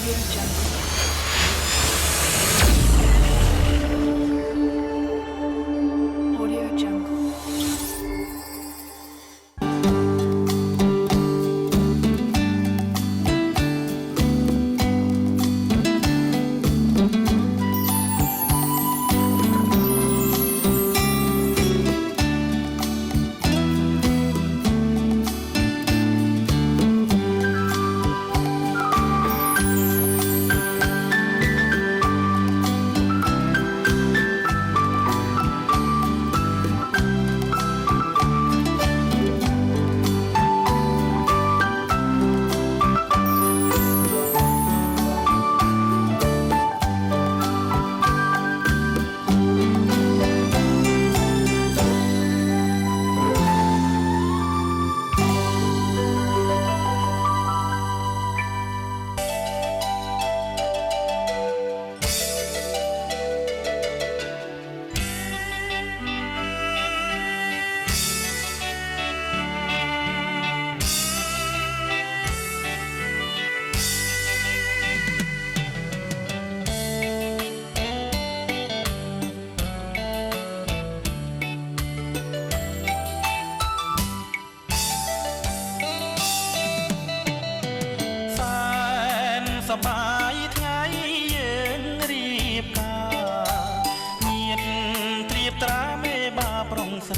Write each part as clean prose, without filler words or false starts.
Audio Jungle. Audio Jungle.สบายไทยยืนรีบกาเงียบเตรียบตราไม่บาปรองใส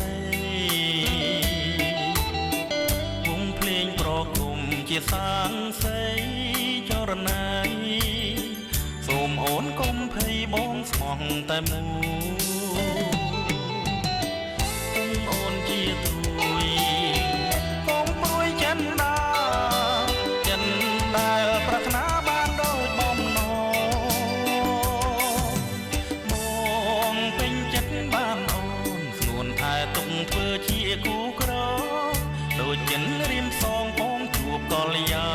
วงเพลงโปรกลุ่มជាសាងសីចរណៃសូមអូនកុំភ័យបងស្មោះតែមួយអូនជាទ្រួយកុំព្រួយចិនដាចិនដែលប្រាថ្នាបានដោយបំណងបងពេញចិត្តបានអូនស្នួនថែទុកធ្វើជាគូក្រដូចចិនរៀមសងបងជួបកល្យា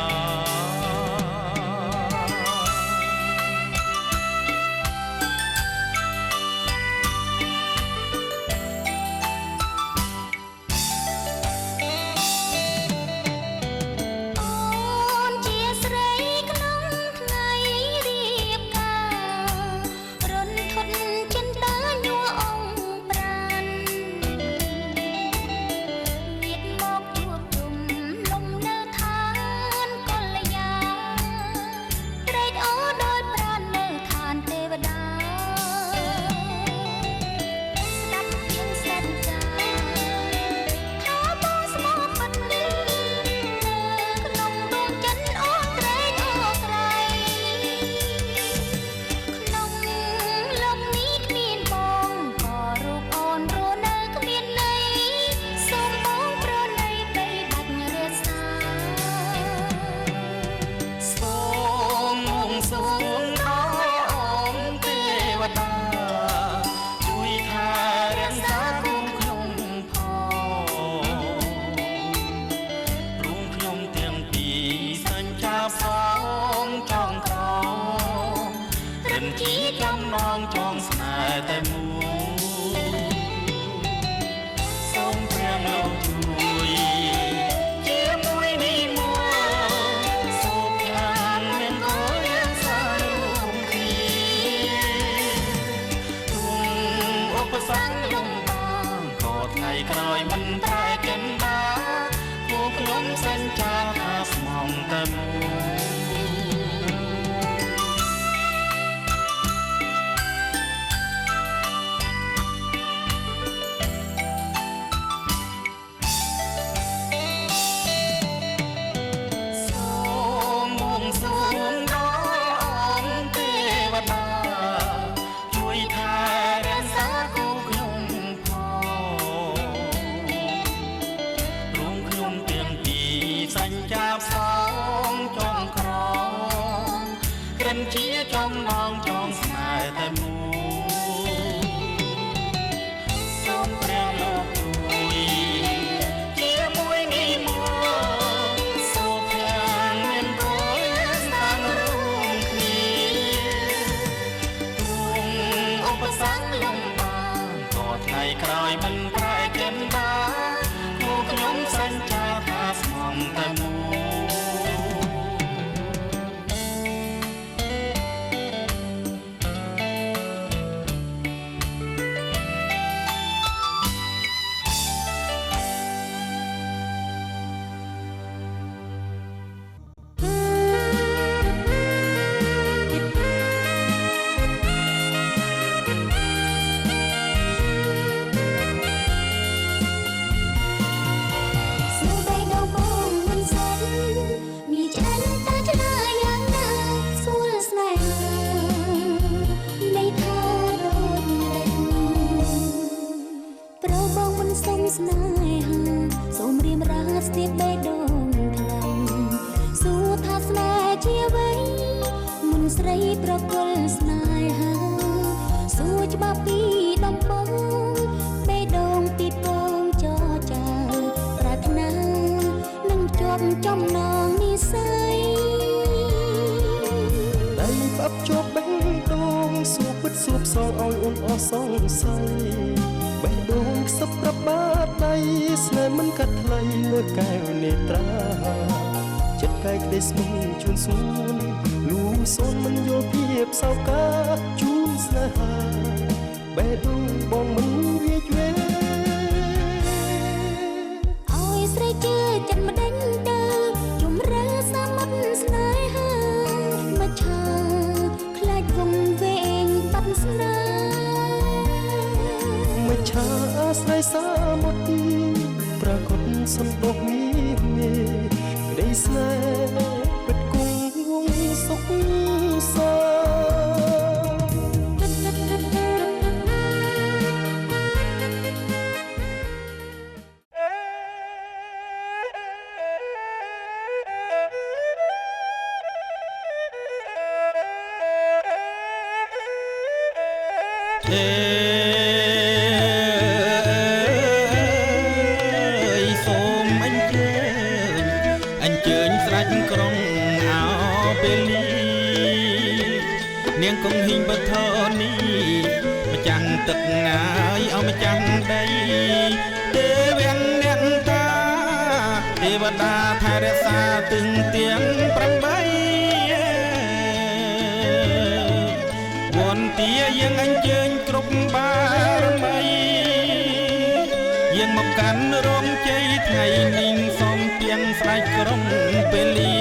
ជាចំណងចងស្នេហ៍តែមួយសូមព្រះលោកជួយជាមួយនេះមួយសូមខានមានគល់យ៉ាងសារួមគ្នាទុំឧបសគ្គលំបាកក៏ថ្ងៃក្រោយមិនតែចិនដាគូខ្ញុំសញ្ចាថាស្មងតែមួយសញ្ចាបសងចង ស្រីប្រគល់ស្នេហាសួរច្បាប់ពីដំបងបេះដូងពីពងចចាប្រាថ្នានឹងជាប់ចំណងនិស័យដៃផ្អាប់ជាប់បេះដូងសួរពិតសួរផ្សងឲ្យអូនអស់សង្ស័យបេះដូងខ្សឹបប្រាប់បាតដៃស្នេហ៍មិនកាត់ថ្លៃលើកែវនេត្រាចិត្តកាយក្តីស្មុគជូនសួនលូសូនមិនយល់ភាពសោកាជូនស្នេហាបេះដូងបងមិនវាយវេឲ្យស្រីជឿចិត្តមិនដេញទៅជំរឿសាមុតស្នេហាមកឆាខ្លាចវងវែងបាត់ស្នេហ៍មិនឆាអាស្រ័យសាមុតប្រកបសំដកមានក្តីស្នេហ៍ពិតគង់វងសុខសា អេសូមអញ្ជើញស្ដេចក្រុងអោពេលនេះនាងគង់ហ៊ីងបធនីម្ចាំងទឹកងាយអោម្ចាំងដីទេវៀងអ្នកតាទេវតាថែរក្សាទឹងទាំង8វន្តាយើងអញ្ជើញគ្រប់បារមីយើងមកកាន់រោងជ័យថ្ងៃនេះសូមទៀងស្ដេចក្រុងពេលលា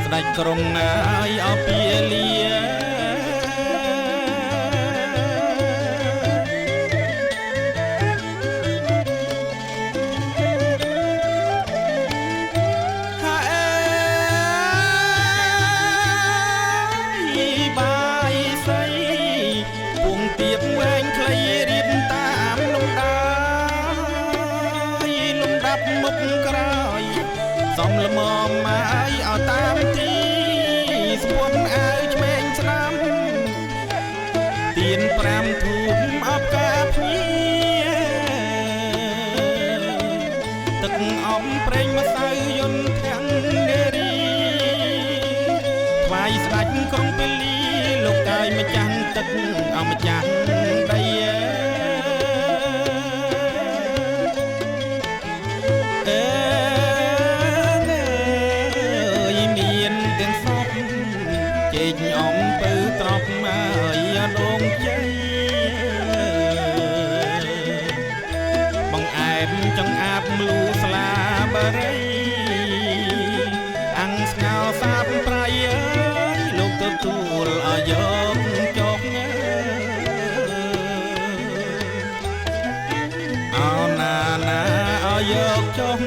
ស្ដេចក្រុងណាយអពាលាមុខក្រោយសំលមមមកឲ្យតាមទីស្ពុនអើឆ្វេងស្ដាំទៀន5ធូបអបកាភ្ញៀទឹកអំប្រេងម្សៅយន្តទាំងនារីថ្វាយស្ដេចក្រុងពេលីលោកកាយម្ចាស់ទឹកអម្ចាស់ដីអំពើត្រប់មកដងជ័យបងអែបចង្អាបមលូស្លាបារីអង្គស្ងោសាបប្រៃអើយលោកទទួលឲ្យយកចុកអោណាឲ្យយកចុក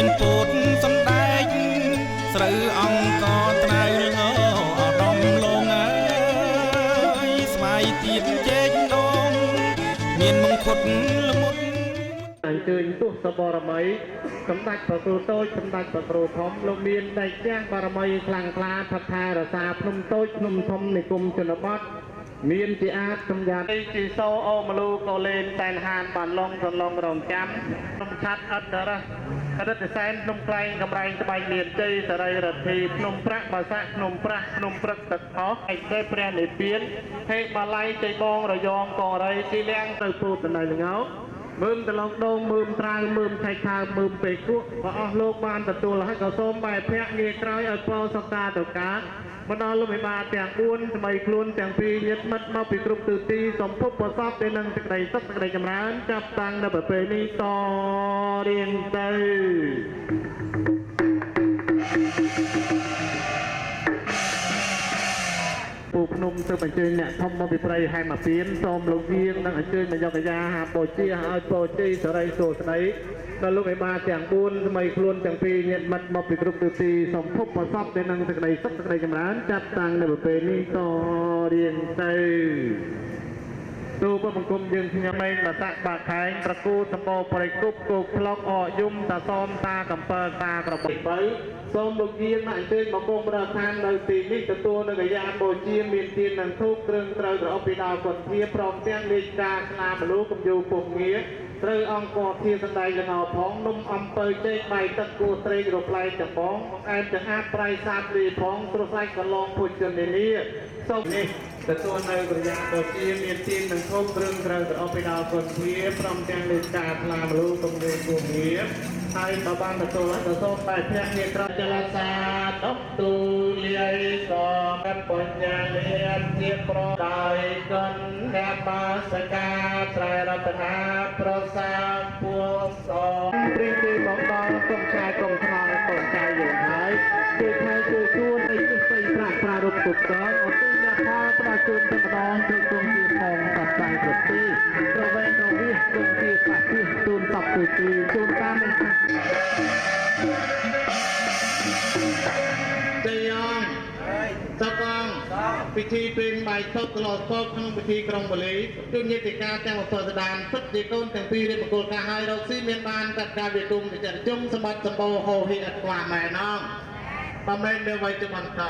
មានពោតសំដែកស្រូវអង្គត្រើយអរំលងអើយស្វាយទៀតជែកដងមានមង្ឃុតល្មុតអញ្ជើញទស្សបរមីសម្ដេចព្រះគ្រូតូចសម្ដេចព្រះគ្រូធំលោកមានដៃចាស់បារមីខ្លាំងក្លាថថែរក្សាភ្នំតូចភ្នំធំនិគមជនបទមានជាអាចសម្ញាជីសូអូមលូកូលេនតែនហានបានឡងសន្លងរងចាំក្នុងឆាត់អត្តរៈរិទ្ធសែនភ្នំក្លែងកំរែងស្បៃមានជ័យសរីរទ្ធីភ្នំប្រាក់បាសាក់ភ្នំប្រាស់ភ្នំព្រឹកទឹកអស់ឯកទេព្រះនិព្វានហេបាឡៃជ័យបងរយងកងរីទីលៀងទៅពូតណៃលងោមើមតឡងដងមើមត្រាវមើមថៃខាវមើមពេគក់ក៏អស់លោកបានទទួលហើយក៏សូមបែបភ័ក្រងាយក្រោយឲ្យពោសតាទៅកាមកដល់លោកមេបាទាំង4ថ្មីខ្លួនទាំង2ញាតិមិត្តមកពីគ្រប់ទិសទីសំភពប្រសពទៅនឹងសេចក្តីសុខសេចក្តីចម្រើនចាប់តាំងនៅប្រពៃនេះតរៀងទៅពូភ្នំទៅអញ្ជើញអ្នកធំមកពីព្រៃហែមអាពៀនសូមលោកវៀងនិងអញ្ជើញមកយកកាយាហាបូជាឲ្យបូជ័យសរីសួស្តី ដល់លោកឯបាទាំង4ថ្មីខ្លួនទាំងពីរញាតិមិត្តមកពីគ្រប់ទិសទីសូមភពប្រសពទៅនឹងសេចក្តីសុខសេចក្តីចម្រើនចាប់តាំងនៅប្រពេលនេះតរៀងទៅទូបបង្គំយើងខ្ញុំឯងបតបាក់ខែងប្រគូសម្បោប្រៃគប់គោកផ្លុកអយំតាសមតាកំពើតាក្របីសូមលោកយាងមកអញ្ជើញមកគង់ប្រធាននៅទីនេះទទួលនៅកយាបូជាមានទាននិងធូបគ្រឿងត្រូវប្រអប់ពីដល់គុណធាព្រមទាំងលេខការស្នាមលូកំយូពុំងារត្រូវអង្គរធាសម្ដែងលងោផងនំអំពើចេកបាយទឹកគួត្រេករប្លែកចំបងបង្អែមចង្អាតប្រៃសាទលីផងស្រសាច់កន្លងពុជជននីសូមនេះទទួលនៅកយាបូជាមានទាននិងធូបគ្រឿងត្រូវប្រអប់ពីដល់គុណធាព្រមទាំងលេខការស្នាមលូកំយូពុំងារហើយបើបានទទួលទៅសូមតែភៈមេត្រចលសាតបទូលាយសមបញ្ញាលាជាប្រដោយគុណអ្នកបាសកាត្រៃរតនាប្រសាពួងសំព្រីទីមកដល់គុំឆ្ងាយគុំថ្នល់គុំចៅយើងហើយជួយថែជួយជួនឲ្យជិះស្អីប្រារព្ធគ្រប់តអត់ទិញអ្នកផលផ្ដល់ជូនតែម្ដងជួយគុំជាផងបច្ច័យប្រទីប្រវេណរវាគុំជាបាក់ទីទូនតបទូទីជួនតាមមិនខាត់ទេយងតកងពិធីពេញបាយសុខកលោសោកក្នុងពិធីក្រុងបលីជួយញាតិការទាំងអពសដានពិតជាកូនទាំងពីររៀបមង្គលការឲ្យរកស៊ីមានបានកាត់ការវាទុំទៅចាត់ជុំសម្បត្តិសម្បោហោហិអត់ខ្វះម៉ែណងបើមិននៅໄວទៅបន្ត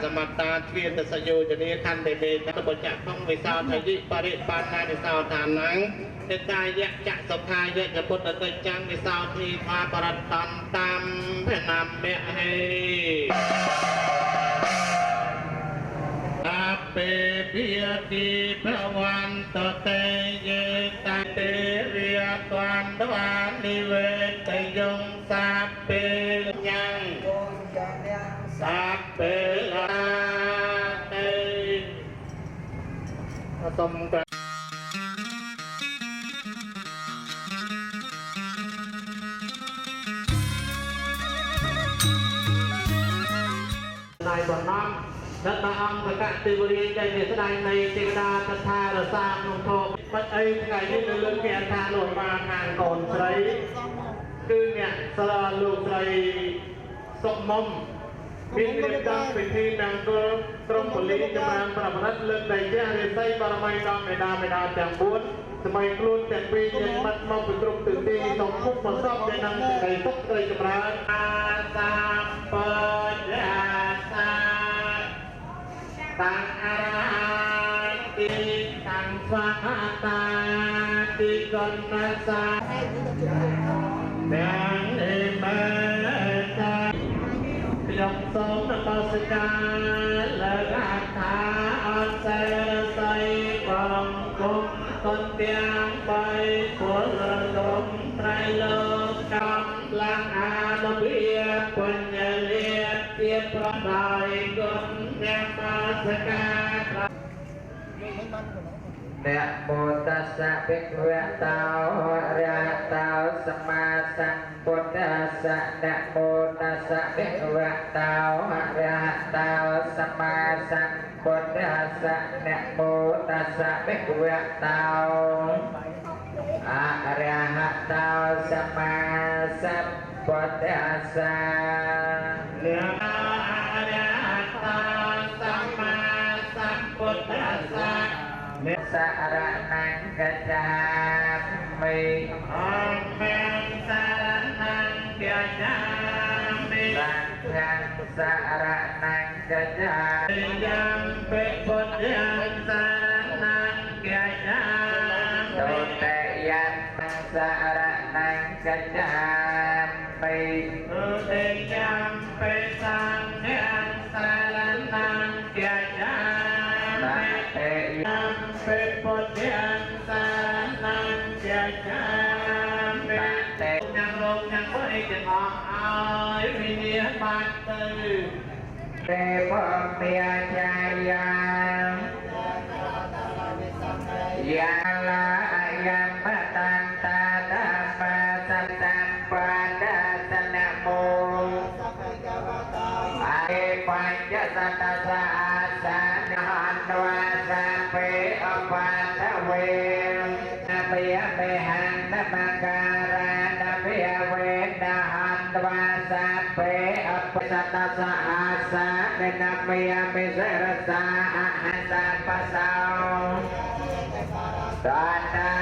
សមត្តាទ្វាទសយោជនីខន្តិនេតបច្ចៈក្នុងវិសោថយិបរិបាណានិសោឋានังទេតាយៈចសុខាយៈពុទ្ធតេចាំងវិសោធីថាបរតន្តតាមភណាមៈហេតាពេភិយតិភវន្តតេយេតតេរិយតនតវានិវេតយងសាពេញังសាពេឡាទេសូមតែដៃបំណងដល់អង្គកតិវរីដែលមានស្ដេចនៃទេវតាកថារសាក្នុងធម៌បាត់អីថ្ងៃនេះនៅលើគេថាលោកបានខាងកូនស្រីគឺអ្នកស្រាលោកស្រីសុកមុំមានរៀបចំពិធីមង្គលក្រុងបលីចម្រើនប្រវត្តិលើកដៃជារិស័យបរមីដល់មេដាទាំង4សម័យខ្លួនទាំងពីរញាតិមិត្តមកពីគ្រប់ទិសទីសូមភពប្រសពទៅនឹងសេចក្តីសុខសេចក្តីចម្រើនអាសាបញ្ញាសាតាំងអរហតិតាំងស្វាតាទីកណសាទាំងនិមេតាខ្ញុំសូមនមស្ការលើកអត្ថាអសេរស័យបងគុំគុណទាំងបីពលលំត្រៃលោកកម្លាំងអានុភាបញ្ញលាជាប្រដោយគុណអ្នកបាសកាนะโมตัสสะภะคะวะโตอะระหะโตสัมมาสัมพุทธัสสะนะโมตัสสะภะคะวะโตอะระหะโตสัมมาสัมพุทธัสสะนะโมตัสสะภะคะวะโตอะระหะโตสัมมาสัมพุทธัสสะนะอะระหะโตสัมมาสัมพุทธัสสะ สารนังกัจจามิธัมมังสารนังกัจจามิสังฆังสารนังกัจจามิยัมปิพุทธังสารนังกัจจามิตุติยัมปังสารนังกัจจามิตุติยัมปิสังฆังสารนังกัจจามิตุติยัมปิพุทธังสารนังกัจจามิยังลงยังไม่จะออกเอาวิญญาณบัตรเตปเปียจายายาลายามตันตาตามาสัมสัมปะดาสนะโมอาปัญญสัตตะสะอาสานะหันตวาสัพเพอปัตถเวนะเปียเปหังนะมังการานะเปียเวนะหันตวาสัพเพอปัสสัตตะสะอาสานะเปียเปเสรสาอะหัสสะปะสาวตาตา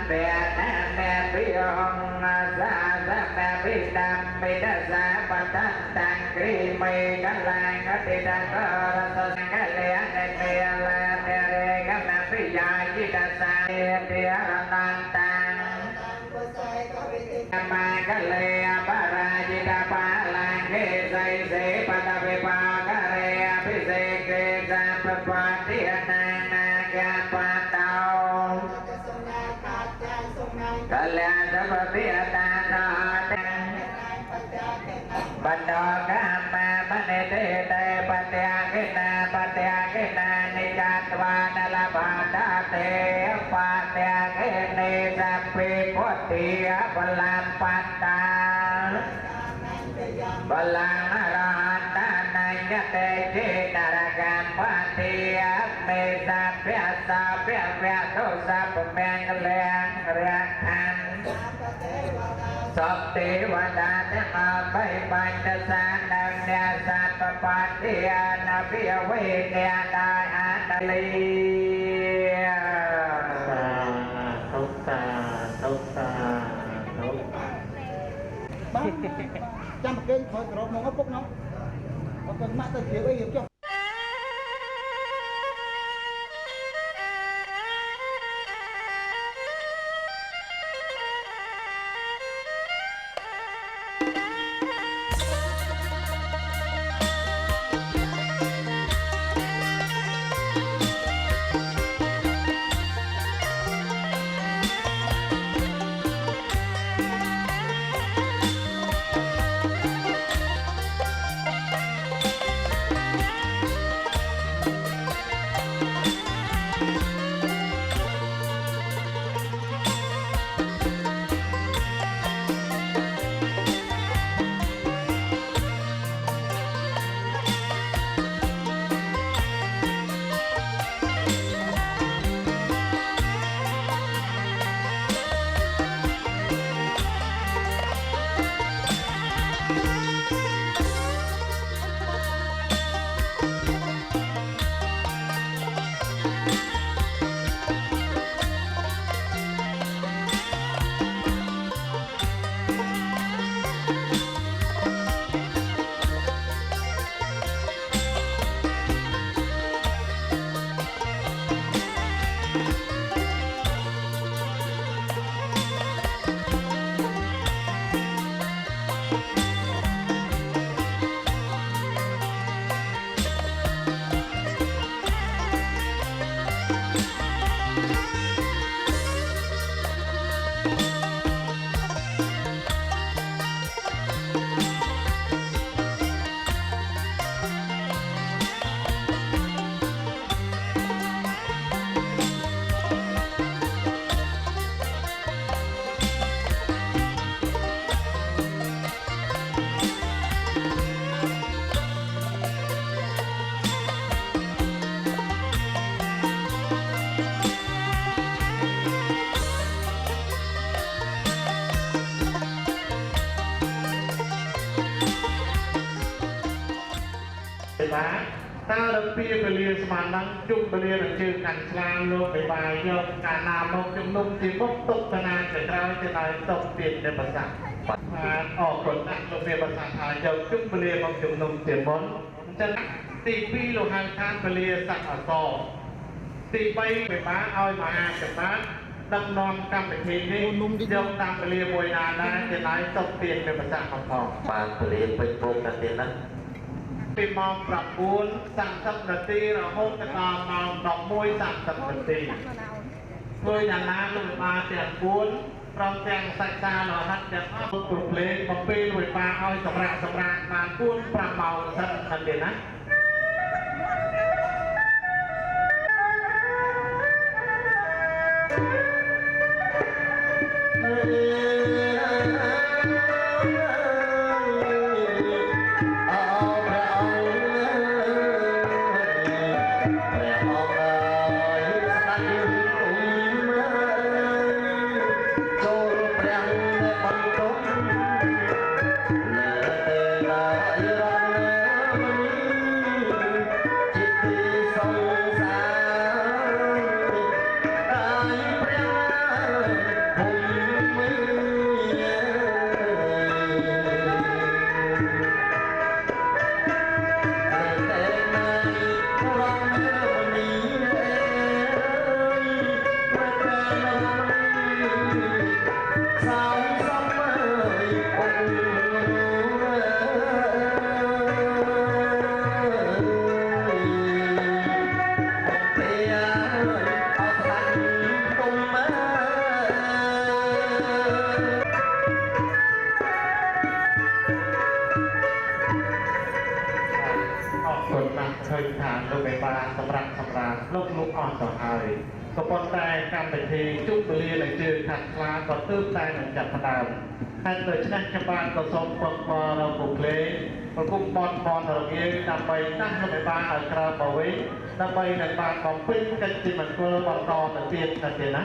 เปียนะแม่ปิยงอาสาสะแม่ปิตัมปิดาสาปตันตังกรีเมกัลลังติดังกรสสังกะเลนะเปียลาเตเรกัมปิยาจิตาสาเตียรนันตังมากะเลปาราจิตาปาลังเกไสเสปตะเวปากะเรอภิเสกเกสัพปะติยนานาแกปะเตากัลยาณสัพพิยตานาตังบันดากัมมาบันเตเตปัตยากินานิจัตวานลาภาตาเตปัตยากินิสัพพิพุทธิบาลังปัตตาบาลังอรหันตานัยเตจินารกัมปัตติยเมสัพพะสัพพะโตสัพเพงเลงเรียขันสัพเทวดาเทมาไปปัญจสานังเนสัพพปัตติยานาภิเวเนดาอันลีทุกตาចាំប្រគេនក្រោយក្រោបមកពុកនោះអត់ទៅម៉ាក់ទៅជ្រាបអីរៀបចុះ ថា តើដល់ពីពលាស្មាននឹងជុំពលានឹងជើងកាន់ឆ្លាងលោកបិបាយយកកាលណាមកជំនុំជាមុខទុកតាណាទៅក្រោយទៅដល់ទុកទៀតនៅប្រសាទបានអរគុណណាស់លោកមេប្រសាទហើយយកជុំពលាមកជំនុំជាមុនអញ្ចឹងទី2លោកហៅថាពលាស័កអសរទី3បិបាយឲ្យមហាចបាដឹកនាំកម្មវិធីនេះយកតាមពលាមួយណាដែរទៅដល់ទុកទៀតនៅប្រសាទផងបានពលាពេញពុកណាទៀតណាពីម៉ោង9:30នាទីរហូតដល់ម៉ោង11:30នាទីធ្វើយ៉ាងណាលោកវិបាលទាំង4ព្រមទាំងសាច់សាររហ័សទាំងអស់គ្រប់ភ្លេងបំពេញវិបាលឲ្យសម្រាប់បាន4-5ម៉ោងសិនមិនទេណាលោកអស់ទៅហើយក៏ប៉ុន្តែកម្មវិធីជុំពលានៅជើងខាងខ្លាក៏ទើបតែនឹងចាប់ផ្ដើមហើយដូច្នេះខ្ញុំបានក៏សូមពរដល់ពុកភ្លេងប្រគំបនរងាដើម្បីណាស់លោកបានឲ្យក្រោយមកវិញដើម្បីនឹងបានបំពេញកិច្ចជាមង្គលបន្តទៅទៀតណា